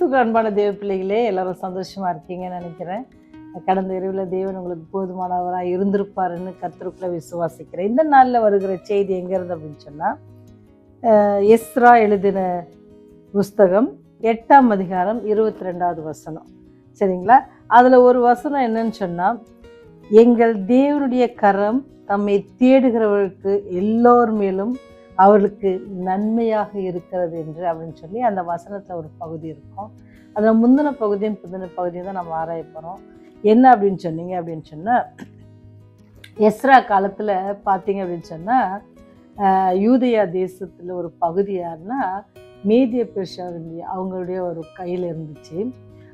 கிறிஸ்துக்கு அன்பான தேவ பிள்ளைகளே, எல்லாரும் சந்தோஷமா இருக்கீங்கன்னு நினைக்கிறேன். கடந்த இரவில் தேவன் உங்களுக்கு போதுமானவராக இருந்திருப்பாருன்னு கர்த்தருக்குள்ள விசுவாசிக்கிறேன். இந்த நாளில் வருகிற செய்தி எங்க இருந்து அப்படின்னு சொன்னா, எஸ்ரா எழுதின புஸ்தகம் 8ஆம் அதிகாரம் 22வது வசனம். சரிங்களா? அதுல ஒரு வசனம் என்னன்னு சொன்னா, எங்கள் தேவனுடைய கரம் தம்மை தேடுகிறவர்களுக்கு எல்லோர் மேலும் அவர்களுக்கு நன்மையாக இருக்கிறது என்று அப்படின்னு சொல்லி அந்த வசனத்தில் ஒரு பகுதி இருக்கும். அதில் முந்தின பகுதியும் பிந்தின பகுதியும் தான் நம்ம ஆராய போகிறோம். என்ன அப்படின்னு சொன்னீங்க அப்படின்னு சொன்னால், எஸ்ரா காலத்தில் பார்த்தீங்க அப்படின்னு சொன்னால், யூதேயா தேசத்தில் ஒரு பகுதி யாருன்னா மேதிய பெர்ஷியாவின் அவங்களுடைய ஒரு கையில் இருந்துச்சு.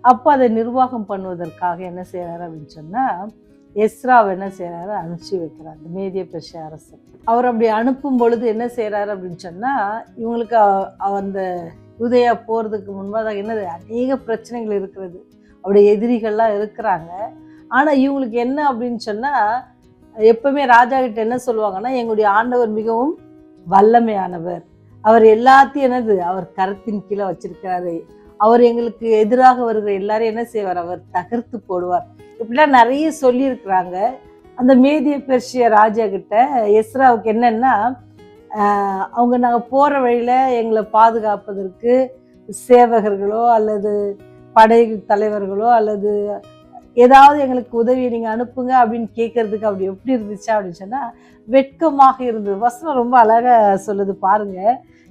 அப்போ அதை நிர்வாகம் பண்ணுவதற்காக என்ன செய்கிறாரு அப்படின்னு சொன்னால், எஸ்ராவை என்ன செய்கிறாரு, அனுப்பிச்சி வைக்கிறார் இந்த மேதிய பெர்ஷியா அரசு. அவர் அப்படி அனுப்பும் பொழுது என்ன செய்கிறாரு அப்படின்னு சொன்னால், இவங்களுக்கு அந்த யூதேயா போகிறதுக்கு முன்பாக என்னது அநேக பிரச்சனைகள் இருக்கிறது, அவருடைய எதிரிகள்லாம் இருக்கிறாங்க. ஆனால் இவங்களுக்கு என்ன அப்படின்னு சொன்னால், எப்பவுமே ராஜா கிட்ட என்ன சொல்லுவாங்கன்னா, எங்களுடைய ஆண்டவர் மிகவும் வல்லமையானவர், அவர் எல்லாத்தையும் என்னது அவர் கரத்தின் கீழே வச்சிருக்கிறாரு, அவர் எங்களுக்கு எதிராக வருகிற எல்லாரையும் என்ன செய்வார், அவர் தகர்த்து போடுவார், இப்படிலாம் நிறைய சொல்லியிருக்கிறாங்க. அந்த மேதிய பெர்ஷிய ராஜா கிட்ட எஸ்ராவுக்கு என்னன்னா, அவங்க நாங்கள் போகிற வழியில் எங்களை பாதுகாப்பதற்கு சேவகர்களோ அல்லது படை தலைவர்களோ அல்லது ஏதாவது எங்களுக்கு உதவியை நீங்கள் அனுப்புங்க அப்படின்னு கேட்கறதுக்கு அப்படி எப்படி இருந்துச்சா அப்படின்னு சொன்னால், வெட்கமாக இருந்தது. வசனம் ரொம்ப அழகாக சொல்லுது பாருங்க.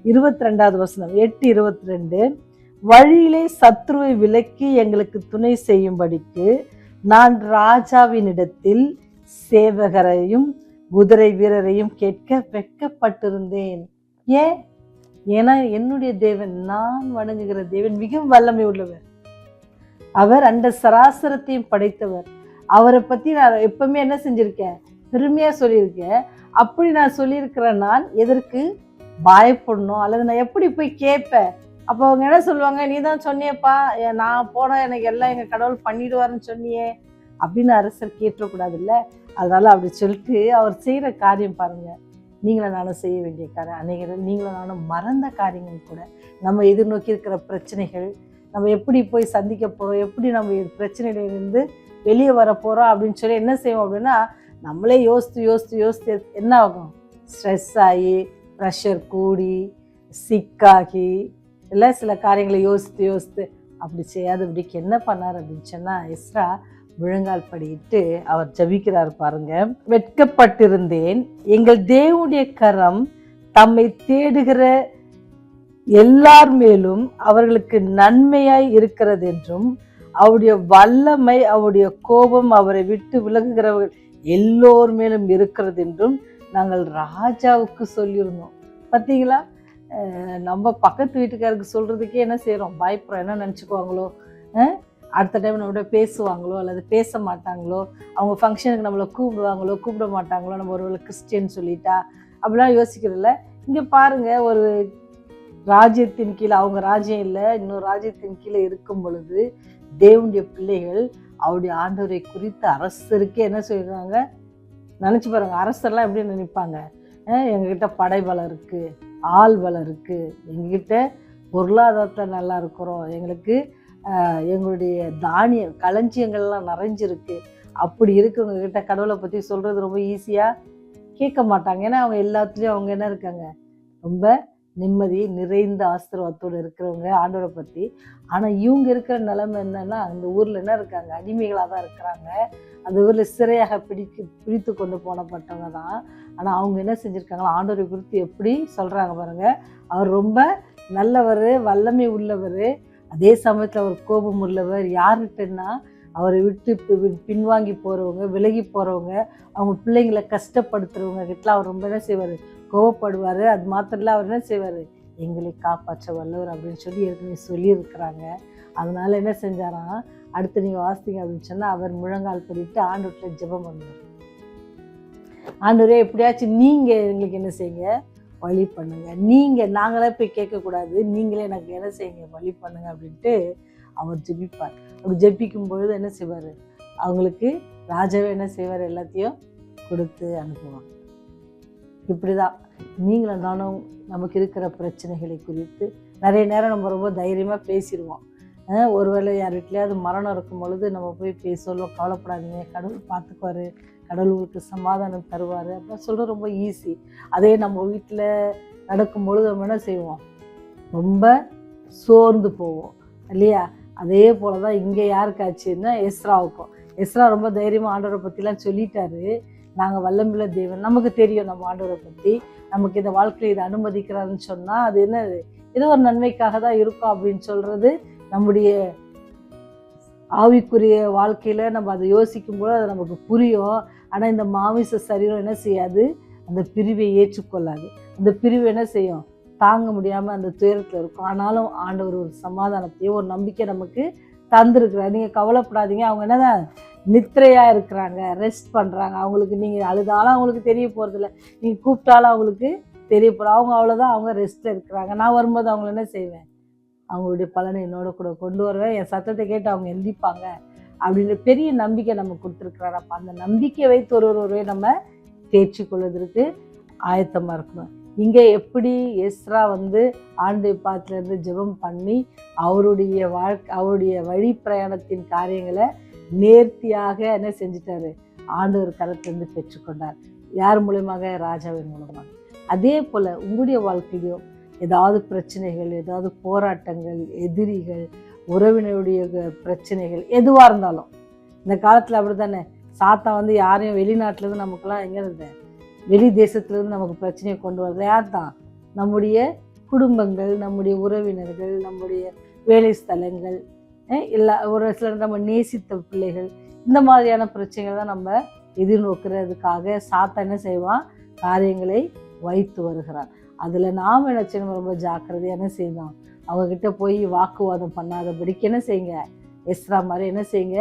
22வது வசனம் 8:22, வழியிலே சத்ருவை விலக்கி எங்களுக்கு துணை செய்யும்படிக்கு நான் ராஜாவினிடத்தில் சேவகரையும் குதிரை வீரரையும் கேட்க வெட்கப்பட்டிருந்தேன். ஏன்னா என்னுடைய தேவன், நான் வணங்குகிற தேவன் மிகவும் வல்லமை உள்ளவர், அவர் அந்த சராசரத்தையும் படைத்தவர். அவரை பத்தி நான் எப்பவுமே என்ன செஞ்சிருக்கேன், பெருமையா சொல்லியிருக்கேன். அப்படி நான் சொல்லியிருக்கிறேன், நான் எதற்கு பயப்படணும் அல்லது நான் எப்படி போய் கேட்பேன்? அப்போ அவங்க என்ன சொல்லுவாங்க, நீ தான் சொன்னியப்பா, நான் போனால் எனக்கு எல்லாம் எங்கள் கடவுள் பண்ணிடுவாருன்னு சொன்னியே அப்படின்னு அரசர் கேட்டக்கூடாது இல்லை. அதனால அப்படி சொல்லிட்டு அவர் செய்கிற காரியம் பாருங்க, நீங்களும் நானும் செய்ய வேண்டிய காரியம், அநேக நீங்களும் நானும் மறந்த காரியங்கள் கூட, நம்ம எதிர்நோக்கி இருக்கிற பிரச்சனைகள், நம்ம எப்படி போய் சந்திக்க போகிறோம், எப்படி நம்ம பிரச்சனையிலிருந்து வெளியே வர போகிறோம் அப்படின்னு சொல்லி என்ன செய்வோம் அப்படின்னா, நம்மளே யோசித்து என்ன ஆகும், ஸ்ட்ரெஸ் ஆகி ப்ரெஷர் கூடி சிக்காகி இல்லை சில காரியங்களை யோசித்து அப்படி செய்யாதபடிக்கு என்ன பண்ணார் அப்படின்னு சொன்னால், எஸ்ரா முழங்கால் படியிட்டு அவர் ஜபிக்கிறார் பாருங்க. வெட்கப்பட்டிருந்தேன், எங்கள் தேவனுடைய கரம் தம்மை தேடுகிற எல்லார் மேலும் அவர்களுக்கு நன்மையாய் இருக்கிறது என்றும், அவருடைய வல்லமை அவருடைய கோபம் அவரை விட்டு விலகுகிறவர்கள் எல்லோர் மேலும் இருக்கிறது என்றும் நாங்கள் ராஜாவுக்கு சொல்லியிருந்தோம். பார்த்தீங்களா, நம்ம பக்கத்து வீட்டுக்காருக்கு சொல்கிறதுக்கே என்ன செய்கிறோம், பயப்படுறோம். என்ன நினச்சிக்குவாங்களோ, அடுத்த டைம் நம்மளோட பேசுவாங்களோ அல்லது பேச மாட்டாங்களோ, அவங்க ஃபங்க்ஷனுக்கு நம்மளை கூப்பிடுவாங்களோ கூப்பிட மாட்டாங்களோ, நம்ம ஒரு கிறிஸ்டியன் சொல்லிட்டா அப்படிலாம் யோசிக்கிறதில்ல. இங்கே பாருங்கள், ஒரு ராஜ்யத்தின் கீழே, அவங்க ராஜ்யம் இல்லை இன்னொரு ராஜ்யத்தின் கீழே இருக்கும் பொழுது தேவனுடைய பிள்ளைகள் அவருடைய ஆண்டவரை குறித்து அரசருக்கே என்ன சொல்கிறாங்க, நினச்சி பாருங்க, அரசர்லாம் எப்படி நினைப்பாங்க, எங்ககிட்ட படைபலம் இருக்குது, ஆள் பலம் இருக்குது, எங்ககிட்ட பொருளாதாரத்தில் நல்லா இருக்கிறோம், எங்களுக்கு எங்களுடைய தானிய களஞ்சியங்கள்லாம் நிறைஞ்சிருக்கு, அப்படி இருக்கிறவங்க கிட்ட கடவுளை பற்றி சொல்கிறது ரொம்ப ஈஸியாக கேட்க மாட்டாங்க. ஏன்னா அவங்க எல்லாத்துலேயும் அவங்க என்ன இருக்காங்க, ரொம்ப நிம்மதி நிறைந்த ஆசீர்வாதத்தோடு இருக்கிறவங்க ஆண்டவரை பற்றி. ஆனால் இவங்க இருக்கிற நிலைமை என்னன்னா, அந்த ஊரில் என்ன இருக்காங்க, அடிமைகளாக தான் இருக்கிறாங்க, அந்த ஊரில் சிறையாக பிடித்து கொண்டு போனப்பட்டவங்க தான். ஆனால் அவங்க என்ன செஞ்சுருக்காங்களா, ஆண்டவரை குறித்து எப்படி சொல்கிறாங்க பாருங்கள், அவர் ரொம்ப நல்லவர், வல்லமை உள்ளவர், அதே சமயத்தில் அவர் கோபம் உள்ளவர். யார்கிட்டன்னா, அவரை விட்டு பின்வாங்கி போகிறவங்க, விலகி போகிறவங்க, அவங்க பிள்ளைங்களை கஷ்டப்படுத்துகிறவங்க கிட்டலாம் அவர் ரொம்ப என்ன செய்வார், கோவப்படுவார். அது மாத்திரம் இல்லை, அவர் என்ன செய்வார், எங்களை காப்பாற்ற வல்லவர் அப்படின்னு சொல்லி ஏற்கனவே சொல்லியிருக்கிறாங்க. அதனால என்ன செஞ்சாராம், அடுத்து நீங்கள் வாசிங்க அப்படின்னு சொன்னால், அவர் முழங்கால் படிட்டு ஆண்டவர்கிட்ட ஜெபம் பண்ணுவார். ஆண்டவரே, எப்படியாச்சும் நீங்கள் எங்களுக்கு என்ன செய்யுங்க, வழி பண்ணுங்க, நாங்களே போய் கேட்கக்கூடாது, நீங்களே எனக்கு என்ன செய்யுங்க, வழி பண்ணுங்க அப்படின்ட்டு அவர் ஜெபிப்பார். அவர் ஜெபிக்கும் பொழுது என்ன செய்வார், அவங்களுக்கு ராஜாவே என்ன செய்வார், எல்லாத்தையும் கொடுத்து அனுப்புவாங்க. இப்படிதான் நீங்களும் நானும் நமக்கு இருக்கிற பிரச்சனைகளை குறித்து நிறைய நேரம் நம்ம ரொம்ப தைரியமாக பேசிடுவோம். ஒருவேளை யார் வீட்லையாவது மரணம் இருக்கும் பொழுது நம்ம போய் சொல்லுவோம், கவலைப்படாதீங்க, கடவுள் பார்த்துக்குவார், கடவுள் உங்களுக்கு சமாதானம் தருவார் அப்படின்னு சொல்கிறது ரொம்ப ஈஸி. அதே நம்ம வீட்டில் நடக்கும் பொழுது நம்ம என்ன செய்வோம், ரொம்ப சோர்ந்து போவோம் இல்லையா? அதே போல தான் இங்கே யாருக்காச்சுன்னா எஸ்ராவுக்கும். எஸ்ரா ரொம்ப தைரியமாக ஆண்டவரை பற்றிலாம் சொல்லிட்டாரு. நாங்கள் வல்லமையுள்ள தேவன், நமக்கு தெரியும் நம்ம ஆண்டவரை பற்றி, நமக்கு இந்த வாழ்க்கையில் இதை அனுமதிக்கிறாருன்னு சொன்னால் அது என்ன, ஏதோ ஒரு நன்மைக்காக தான் இருக்கும் அப்படின்னு சொல்கிறது நம்முடைய ஆவிக்குரிய வாழ்க்கையில் நம்ம அதை யோசிக்கும்போது அது நமக்கு புரியும். ஆனால் இந்த மாமிச சரீரம் என்ன செய்யாது, அந்த பிரிவை ஏற்றுக்கொள்ளாது. அந்த பிரிவு என்ன செய்யும், தாங்க முடியாமல் அந்த துயரத்தில் இருக்கும். ஆனாலும் ஆண்டவர் ஒரு சமாதானத்தையும் ஒரு நம்பிக்கை நமக்கு தந்துருக்குறாரு. நீங்கள் கவலைப்படாதீங்க, அவங்க என்னதான் நித்திரையாக இருக்கிறாங்க, ரெஸ்ட் பண்ணுறாங்க. அவங்களுக்கு நீங்கள் அழுதாலும் அவங்களுக்கு தெரிய போகிறதில்ல, நீங்கள் கூப்பிட்டாலும் அவங்களுக்கு தெரிய போகிற, அவங்க அவ்வளோதான், அவங்க ரெஸ்ட்டில் இருக்கிறாங்க. நான் வரும்போது அவங்கள என்ன செய்வேன், அவங்களுடைய பலனை என்னோட கூட கொண்டு வருவேன், என் சத்தத்தை கேட்டு அவங்க எந்திப்பாங்க அப்படின்னு பெரிய நம்பிக்கை நம்ம கொடுத்துருக்குறாரு. அப்போ அந்த நம்பிக்கையை வைத்து ஒருவரை நம்ம தேர்ச்சி கொள்வதற்கு ஆயத்தமாக இருக்கணும். இங்கே எப்படி எஸ்ரா ஆண்டு பாத்திலேருந்து ஜெபம் பண்ணி அவருடைய வழி பிரயாணத்தின் காரியங்களை நேர்த்தியாக என்ன செஞ்சிட்டாரு, ஆண்டவர் கரத்திலிருந்து பெற்றுக்கொண்டார். யார் மூலமாக, ராஜாவின் மூலமாக. அதே போல் உங்களுடைய வாழ்க்கையிலும் ஏதாவது பிரச்சனைகள், ஏதாவது போராட்டங்கள், எதிரிகள், உறவினருடைய பிரச்சனைகள் எதுவாக இருந்தாலும், இந்த காலத்தில் அப்படி தானே, சாத்தா யாரையும் வெளிநாட்டிலேருந்து நமக்குலாம் எங்கே இருந்தேன், வெளி தேசத்துலேருந்து நமக்கு பிரச்சனையை கொண்டு வரது யார் தான், நம்முடைய குடும்பங்கள், நம்முடைய உறவினர்கள், நம்முடைய வேலை ஸ்தலங்கள், இல்லை ஒரு சிலர் நம்ம நேசித்த பிள்ளைகள், இந்த மாதிரியான பிரச்சனைகள் தான் நம்ம எதிர்நோக்கிறதுக்காக சாத்தா என்ன செய்வான், காரியங்களை வைத்து வருகிறான். அதில் நாம் என்ன செய்யணும், ரொம்ப ஜாக்கிரதையாக என்ன செய்யணும், அவங்கக்கிட்ட போய் வாக்குவாதம் பண்ணாதபடிக்கு என்ன செய்யுங்க, எஸ்ரா மாதிரி என்ன செய்யுங்க,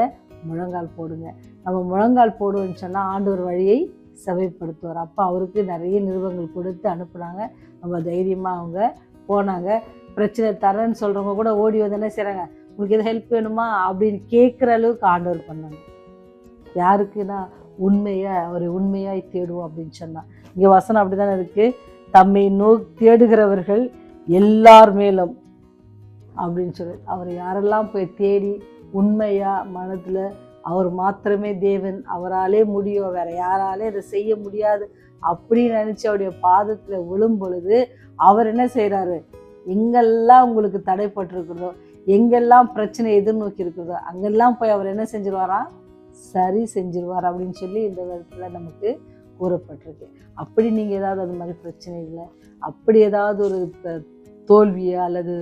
முழங்கால் போடுங்க. நம்ம முழங்கால் போடுவோன்னு சொன்னால் ஆண்டவர் வழியை செவைப்படுத்துவார். அப்போ அவருக்கு நிறைய நிருபங்கள் கொடுத்து அனுப்புனாங்க. நம்ம தைரியமாக அவங்க போனாங்க. பிரச்சனை தரேன்னு சொல்கிறவங்க கூட ஓடி வந்து என்ன செய்கிறாங்க, உங்களுக்கு எது ஹெல்ப் வேணுமா அப்படின்னு கேட்குற அளவுக்கு ஆண்டவர் பண்ணாங்க. யாருக்குன்னா அவரை உண்மையாய் தேடுவோம் அப்படின்னு சொன்னால். இங்கே வசனம் அப்படி தானே இருக்குது, தம்மை தேடுகிறவர்கள் எல்லார் மேலும் அப்படின்னு சொல்லி அவரை யாரெல்லாம் போய் தேடி உண்மையாக மனதில் அவர் மாத்திரமே தேவன், அவராலே முடியும், வேற யாராலே அதை செய்ய முடியாது அப்படின்னு நினச்சி அவருடைய பாதத்தில் விழும் பொழுது அவர் என்ன செய்கிறாரு, எங்கெல்லாம் உங்களுக்கு தடைப்பட்டிருக்கிறதோ, எங்கெல்லாம் பிரச்சனை எதிர்நோக்கி இருக்கிறதோ அங்கெல்லாம் போய் அவர் என்ன செஞ்சிருவாரா, சரி செஞ்சிருவார் அப்படின்னு சொல்லி இந்த விதத்தில் நமக்கு கூறப்பட்டிருக்கு. அப்படி நீங்கள் ஏதாவது அது மாதிரி பிரச்சனை இல்லை, அப்படி ஏதாவது ஒரு தோல்வியோ அல்லது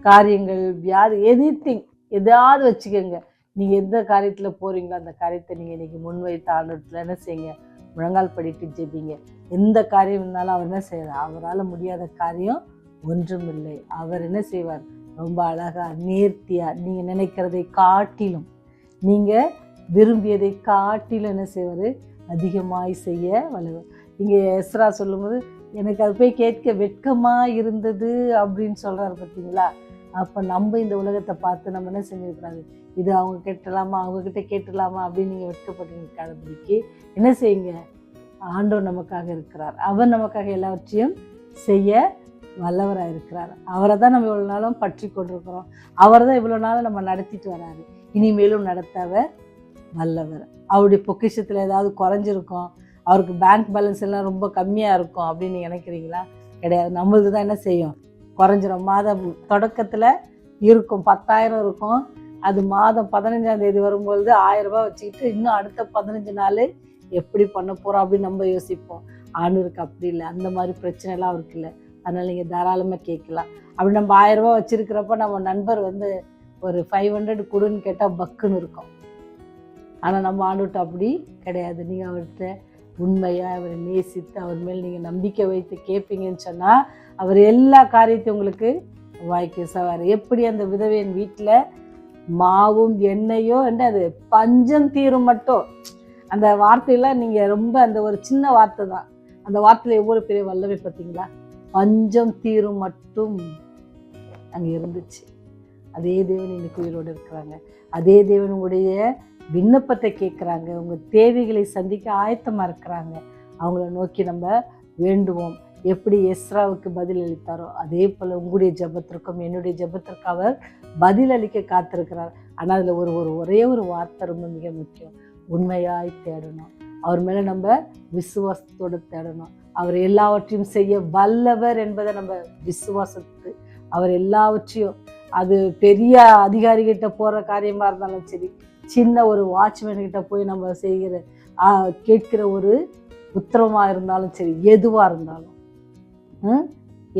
காரியங்கள், வியாதி, எனிதிங் எதாவது வச்சுக்கோங்க. நீங்கள் எந்த காரியத்தில் போகிறீங்களோ அந்த காரியத்தை நீங்கள் இன்றைக்கி முன்வைத்த ஆண்டவரத்தில் என்ன செய்யுங்க, முழங்கால் படிட்டு ஜெபிங்க. எந்த காரியம் இருந்தாலும் அவர் என்ன செய்வார், அவரால் முடியாத காரியம் ஒன்றும் இல்லை. அவர் என்ன செய்வார், ரொம்ப அழகாக நேர்த்தியாக நீங்கள் நினைக்கிறதை காட்டிலும், நீங்கள் விரும்பியதை காட்டிலும் என்ன செய்வார், அதிகமாய் செய்ய வல்லவர். இங்கே எஸ்ரா சொல்லும்போது எனக்கு அது போய் கேட்க வெட்கமாக இருந்தது அப்படின்னு சொல்கிறாரு பார்த்தீங்களா. அப்போ நம்ம இந்த உலகத்தை பார்த்து நம்ம என்ன செஞ்சிருக்கூடாது, இது அவங்க கேட்டலாமா, அவங்கக்கிட்ட கேட்டுடலாமா அப்படின்னு நீங்கள் வெட்கப்பட்டு நிற்காதபடிக்கு என்ன செய்யுங்க, ஆண்டவர் நமக்காக இருக்கிறார், அவர் நமக்காக எல்லாவற்றையும் செய்ய வல்லவராக இருக்கிறார். அவரை தான் நம்ம இவ்வளோ நாளும் பற்றி கொண்டிருக்கிறோம், அவரை தான் இவ்வளோ நாளும் நம்ம நடத்திட்டு வராரு, இனிமேலும் நடத்தவர் வல்லவர். அவருடைய பொக்கிஷத்தில் ஏதாவது குறைஞ்சிருக்கும், அவருக்கு பேங்க் பேலன்ஸ் எல்லாம் ரொம்ப கம்மியாக இருக்கும் அப்படின்னு நினைக்கிறீங்களா? கிடையாது. நம்மளுக்கு தான் என்ன செய்யும், குறைஞ்சிரும். மாதம் தொடக்கத்தில் இருக்கும் 10,000 இருக்கும், அது மாதம் 15ஆம் தேதி வரும்பொழுது 1000 ரூபாய் வச்சுக்கிட்டு இன்னும் அடுத்த 15 நாள் எப்படி பண்ண போகிறோம் அப்படின்னு நம்ம யோசிப்போம். ஆண்டவருக்கு அப்படி இல்லை, அந்த மாதிரி பிரச்சனைலாம் அவருக்கு இல்லை. அதனால் நீங்கள் தாராளமாக கேட்கலாம். அப்படி நம்ம 1000 ரூபாய் வச்சுருக்கிறப்ப நம்ம நண்பர் ஒரு 500 கொடுன்னு கேட்டால் பக்குன்னு இருக்கும். ஆனால் நம்ம ஆண்டவர்கிட்ட அப்படி கிடையாது. நீங்கள் அவர்கிட்ட உண்மையாக அவரை நேசித்து அவர் மேல் நீங்கள் நம்பிக்கை வைத்து கேட்பீங்கன்னு சொன்னால் அவர் எல்லா காரியத்தையும் உங்களுக்கு வாய்க்கு சவார். எப்படி அந்த விதவையின் வீட்டில் மாவும் எண்ணெயோ அது பஞ்சம் தீரும் மட்டும், அந்த வார்த்தையெல்லாம் நீங்கள் ரொம்ப அந்த ஒரு சின்ன வார்த்தை தான், அந்த வார்த்தையில் எவ்வளோ பெரிய வல்லமை பார்த்தீங்களா. பஞ்சம் தீரும் மட்டும் அங்கே இருந்துச்சு. அதே தேவன் இன்னைக்கு உயிரோடு இருக்கிறாங்க. அதே தேவன் உங்களுடைய விண்ணப்பத்தை கேட்குறாங்க, உங்கள் தேவைகளை சந்திக்க ஆயத்தமாக இருக்கிறாங்க. அவங்கள நோக்கி நம்ம வேண்டுவோம். எப்படி எஸ்ராவுக்கு பதில் அளித்தாரோ அதே போல் உங்களுடைய ஜெபத்திற்கும் என்னுடைய ஜெபத்திற்கும் அவர் பதில் அளிக்க காத்திருக்கிறார். ஆனால் அதில் ஒரே ஒரு வார்த்தை ரொம்ப மிக முக்கியம். உண்மையாய் தேடணும். அவர் மேலே நம்ம விசுவாசத்தோடு தேடணும். அவர் எல்லாவற்றையும் செய்ய வல்லவர் என்பதை நம்ம விசுவாசத்து அவர் எல்லாவற்றையும், அது பெரிய அதிகாரிகிட்ட போகிற காரியமாக இருந்தாலும் சரி, சின்ன ஒரு வாட்ச்மேன்கிட்ட போய் நம்ம செய்கிற கேட்கிற ஒரு உத்தரமாக இருந்தாலும் சரி, எதுவாக இருந்தாலும்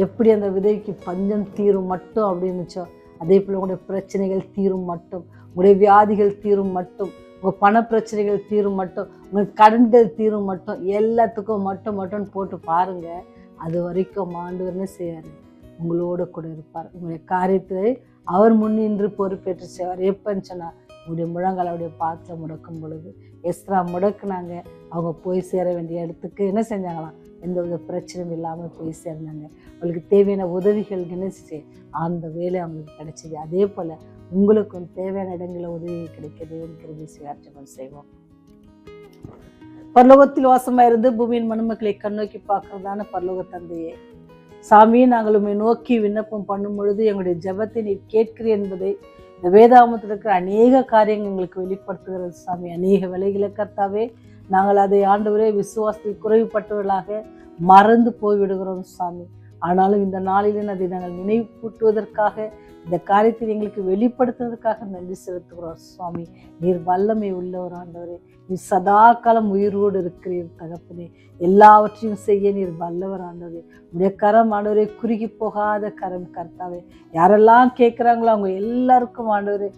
எப்படி அந்த விதைக்கு பஞ்சம் தீரும் மட்டும் அப்படின்னுச்சோ அதே போல் உங்களுடைய பிரச்சனைகள் தீரும் மட்டும், உங்களுடைய வியாதிகள் தீரும் மட்டும், உங்கள் பண பிரச்சனைகள் தீரும் மட்டும், உங்கள் கடன்கள் தீரும் மட்டும், எல்லாத்துக்கும் மட்டும் போட்டு பாருங்க. அது வரைக்கும் ஆண்டவர் என்ன செய்யாரு? உங்களோட கூட இருப்பார். உங்களுடைய காரியத்தை அவர் முன்னின்று பொறுப்பேற்று செய்வார். எப்பன்னு சொன்னால் உங்களுடைய முழங்கால் அவருடைய பாத்திரம் முடக்கும் பொழுது எஸ்ரா முடக்குனாங்க. அவங்க போய் சேர வேண்டிய இடத்துக்கு என்ன செஞ்சாங்களாம்? எந்த வித பிரச்சனையும் இல்லாமல் போய் சேர்ந்தாங்க. அவங்களுக்கு தேவையான உதவிகள் நினைச்சு அந்த வேலை அவங்களுக்கு கிடைச்சிது. அதே போல் உங்களுக்கும் தேவையான இடங்களில் உதவி கிடைக்கிறது கிருபை செய்வோம். பரலோகத்தில் வாசமாக இருந்து பூமியின் மனுமக்களை கண்ணோக்கி பார்க்கறதான பரலோக தந்தையே, சாமி, நாங்கள் உண்மை நோக்கி விண்ணப்பம் பண்ணும் பொழுது எங்களுடைய ஜெபத்தை நீர் கேட்கிறீர் என்பதை இந்த வேதாகமத்தில் இருக்கிற அநேக காரியங்கள் எங்களுக்கு வெளிப்படுத்துகிறது சாமி. அநேக வேலைகளை கர்த்தாவே நாங்கள் அதை ஆண்டவரே விசுவாசத்தில் குறைவுபட்டவர்களாக மறந்து போய்விடுகிறோம் சாமி. ஆனாலும் இந்த நாளில் அதை நாங்கள் நினைவூட்டுவதற்காக, இந்த காரியத்தை எங்களுக்கு வெளிப்படுத்துவதற்காக நன்றி செலுத்துகிறோம் சுவாமி. நீர் வல்லமை உள்ளவர் ஆண்டவரே. நீர் சதா காலம் உயிரோடு இருக்கிறீர் தகப்பனே. எல்லாவற்றையும் செய்ய நீர் வல்லவர் ஆண்டவரே. உடைய கரம் ஆண்டவரே குறுகி போகாத கரம் கர்த்தாவே. யாரெல்லாம் கேட்குறாங்களோ அவங்க எல்லாருக்கும் ஆண்டவரே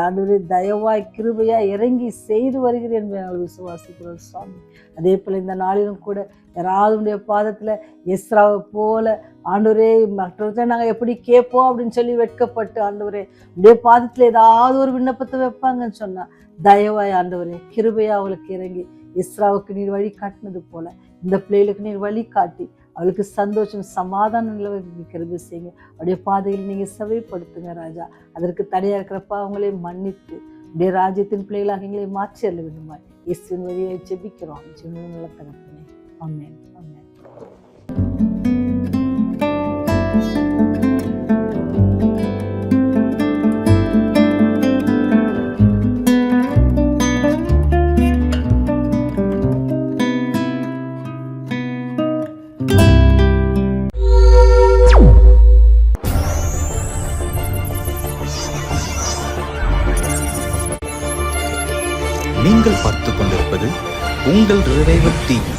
ஆண்டவரே தயவாய் கிருபையா இறங்கி செய்து வருகிறேன் என்பதை நாங்கள் விசுவாசிக்கிறோம் சுவாமி. அதே போல் இந்த நாளிலும் கூட யாராவது பாதத்தில் எஸ்ராவை போல ஆண்டவரே மற்றவர்கிட்ட நாங்கள் எப்படி கேட்போம் அப்படின்னு சொல்லி வெட்கப்பட்டு ஆண்டவரே உடைய பாதத்தில் ஏதாவது ஒரு விண்ணப்பத்தை வைப்பாங்கன்னு சொன்னால் தயவாய் ஆண்டவரே கிருபையா அவளுக்கு இறங்கி எஸ்ராவுக்கு நீர் வழி காட்டினது போல இந்த பிள்ளைகளுக்கு நீர் வழி காட்டி அவளுக்கு சந்தோஷம் சமாதான நிலவுக்கு கிருபை செய்யுங்க. அவருடைய பாதையில் நீங்கள் செவைப்படுத்துங்க ராஜா. அதற்கு தடையாக இருக்கிறப்ப அவங்களே மன்னித்து உடைய ராஜ்யத்தின் பிள்ளைகளாக எங்களை மாற்றி அல்ல விடுமாய் இயேசுவின் வழியை ஜெபிக்கிறோம். நல்ல தகப்பனே. ஆமென். ஆமென். நீங்கள் பார்த்துக் கொண்டிருப்பது உங்கள் ரிவைவல் டிவி.